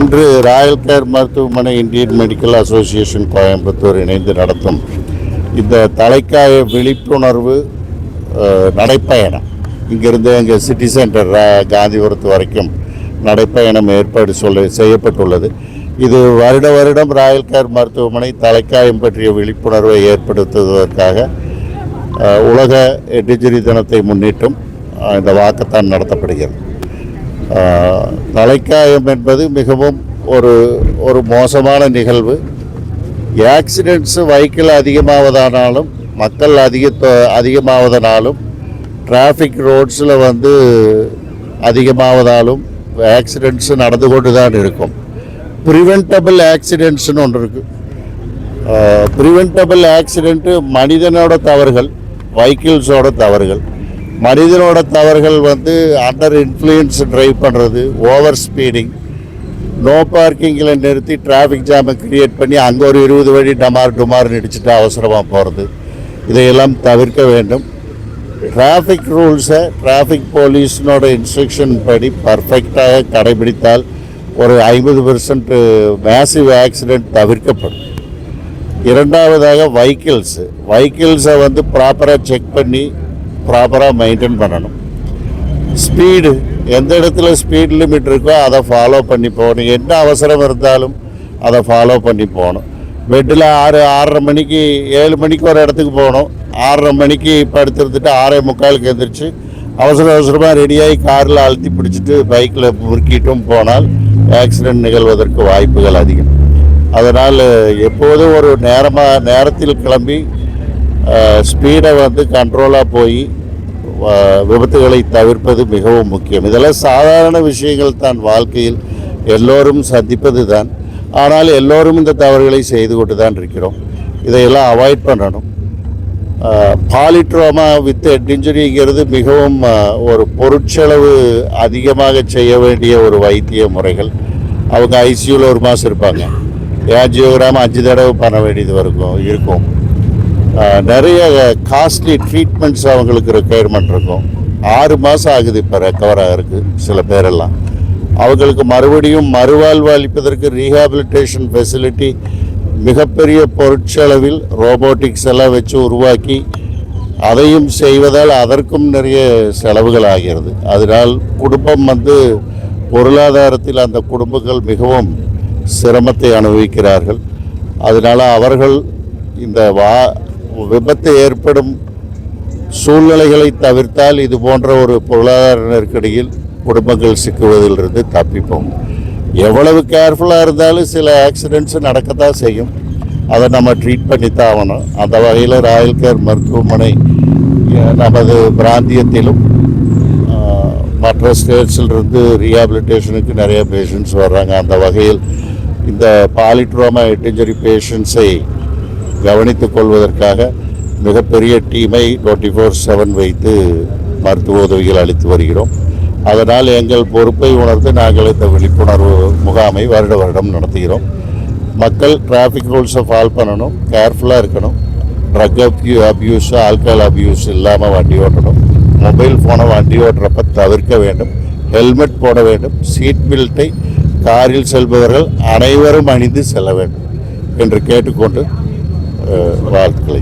இன்று Royal care மருத்துவமனை Indian medical association Coimbatore இணைந்து நடத்தும் இந்த தலைக்காய விழிப்புணர்வு நடைப்பயணம் இங்கிருந்து எங்கள் சிட்டி சென்டர் காந்திபுரத்து வரைக்கும் நடைப்பயணம் ஏற்பாடு செய்யப்பட்டுள்ளது. இது வருடம் ராயல் கேர் மருத்துவமனை தலைக்காயம் பற்றிய விழிப்புணர்வை ஏற்படுத்துவதற்காக உலக டிஜிரி தினத்தை முன்னிட்டும் இந்த வாக்கத்தான் நடத்தப்படுகிறது. தலைக்காயம் என்பது மிகவும் ஒரு மோசமான நிகழ்வு. ஆக்சிடென்ட்ஸு வெஹிக்கிள் அதிகமாவதானாலும் மக்கள் அதிகமாவதனாலும் டிராஃபிக் ரோட்ஸில் அதிகமாவதாலும் ஆக்சிடென்ட்ஸு நடந்து கொண்டு தான் இருக்கும். ப்ரிவென்டபிள் ஆக்சிடென்ட்ஸ்னு ஒன்று இருக்குது. ப்ரிவென்டபிள் ஆக்சிடென்ட்டு மனிதனோட தவறுகள், வெஹிக்கிள்ஸோட தவறுகள். மனிதனோட தவறுகள் அண்டர் இன்ஃப்ளூயன்ஸ் ட்ரைவ் பண்ணுறது, ஓவர் ஸ்பீடிங், நோ பார்க்கிங்கில் நிறுத்தி டிராஃபிக் ஜாமை க்ரியேட் பண்ணி அங்கே ஒரு 20 வழி டுமார்னு இடிச்சுட்டு அவசரமாக போகிறது, இதையெல்லாம் தவிர்க்க வேண்டும். டிராஃபிக் ரூல்ஸை டிராஃபிக் போலீஸினோட இன்ஸ்ட்ரக்ஷன் படி பர்ஃபெக்டாக கடைபிடித்தால் ஒரு 50% மேசிவ் ஆக்சிடெண்ட் தவிர்க்கப்படும். இரண்டாவதாக வெஹிக்கிள்ஸை ப்ராப்பராக செக் பண்ணி ப்ராப்பராக மெயின்டைன் பண்ணணும். ஸ்பீடு, எந்த இடத்துல ஸ்பீட் லிமிட் இருக்கோ அதை ஃபாலோ பண்ணி போகணும். என்ன அவசரம் இருந்தாலும் அதை ஃபாலோ பண்ணி போகணும். பெட்டில் 6:30 மணிக்கு 7 மணிக்கு ஒரு இடத்துக்கு போகணும், 6:30 மணிக்கு படுத்துருந்துட்டு 6:45 எழுந்திரிச்சு அவசரமாக ரெடியாகி காரில் அழுத்தி பிடிச்சிட்டு பைக்கில் முறுக்கிட்டும் போனால் ஆக்சிடெண்ட் நிகழ்வதற்கு வாய்ப்புகள் அதிகம். அதனால் எப்போதும் ஒரு நேரத்தில் கிளம்பி ஸ்பீடை கண்ட்ரோலாக போய் விபத்துகளை தவிர்ப்பது மிகவும் முக்கியம். இதெல்லாம் சாதாரண விஷயங்கள் தான், வாழ்க்கையில் எல்லோரும் சந்திப்பது தான். ஆனால் எல்லோரும் இந்த தவறுகளை செய்து கொண்டு தான் இருக்கிறோம். இதையெல்லாம் அவாய்ட் பண்ணணும். பாலிட்ரோமா வித் ஹெட் இன்ஜுரிங்கிறது மிகவும் ஒரு பொருட்செலவு அதிகமாக செய்ய வேண்டிய ஒரு வைத்திய முறைகள். அவங்க ஐசியூவில் 1 மாதம் இருப்பாங்க, ஆஞ்சியோகிராம் 5 தடவை பண்ண வேண்டியது இருக்கும். நிறைய காஸ்ட்லி ட்ரீட்மெண்ட்ஸ் அவங்களுக்கு ரெக்குயர்மெண்ட் இருக்கும். 6 மாதம் ஆகுது இப்போ ரெக்கவர் ஆகிறதுக்கு. சில பேரெல்லாம் அவங்களுக்கு மறுபடியும் மறுவாழ்வு அளிப்பதற்கு ரீஹாபிலிட்டேஷன் ஃபெசிலிட்டி மிகப்பெரிய பொருட்செலவில் ரோபோட்டிக்ஸ் எல்லாம் வச்சு உருவாக்கி அதையும் செய்வதால் அதற்கும் நிறைய செலவுகள் ஆகிறது. அதனால் குடும்பம் பொருளாதாரத்தில் அந்த குடும்பங்கள் மிகவும் சிரமத்தை அனுபவிக்கிறார்கள். அதனால் அவர்கள் இந்த விபத்து ஏற்படும் சூழ்நிலைகளை தவிர்த்தால் இது போன்ற ஒரு பொருளாதார நெருக்கடியில் குடும்பங்கள் சிக்குவதிலிருந்து தப்பிப்போம். எவ்வளவு கேர்ஃபுல்லாக இருந்தாலும் சில ஆக்சிடென்ட்ஸ் நடக்கத்தான் செய்யும். அதை நம்ம ட்ரீட் பண்ணித்தான் ஆகணும். அந்த வகையில் ராயல் கேர் மருத்துவமனை நமது பிராந்தியத்திலும் மற்ற ஸ்டேட்ஸிலிருந்து ரீஹாபிலிட்டேஷனுக்கு நிறைய பேஷண்ட்ஸ் வர்றாங்க. அந்த வகையில் இந்த பாலிட்ரோமா ஹெட் இன்ஜுரி பேஷண்ட்ஸை கவனித்துக் கொள்வதற்காக மிகப்பெரிய டீமை 24/7 வைத்து மருத்துவ உதவிகள் அளித்து வருகிறோம். அதனால் எங்கள் பொறுப்பை உணர்ந்து நாங்கள் இந்த விழிப்புணர்வு முகாமை வருடம் நடத்துகிறோம். மக்கள் டிராஃபிக் ரூல்ஸை ஃபாலோ பண்ணணும், கேர்ஃபுல்லாக இருக்கணும், ட்ரக் அப்யூஸ், ஆல்கஹால் அப்யூஸ் இல்லாமல் வண்டி ஓட்டணும், மொபைல் ஃபோனை வண்டி ஓட்டுறப்ப தவிர்க்க வேண்டும், ஹெல்மெட் போட வேண்டும், சீட் பெல்ட்டை காரில் செல்பவர்கள் அனைவரும் அணிந்து செல்ல வேண்டும் என்று கேட்டுக்கொண்டு வாழ்த்துக்களை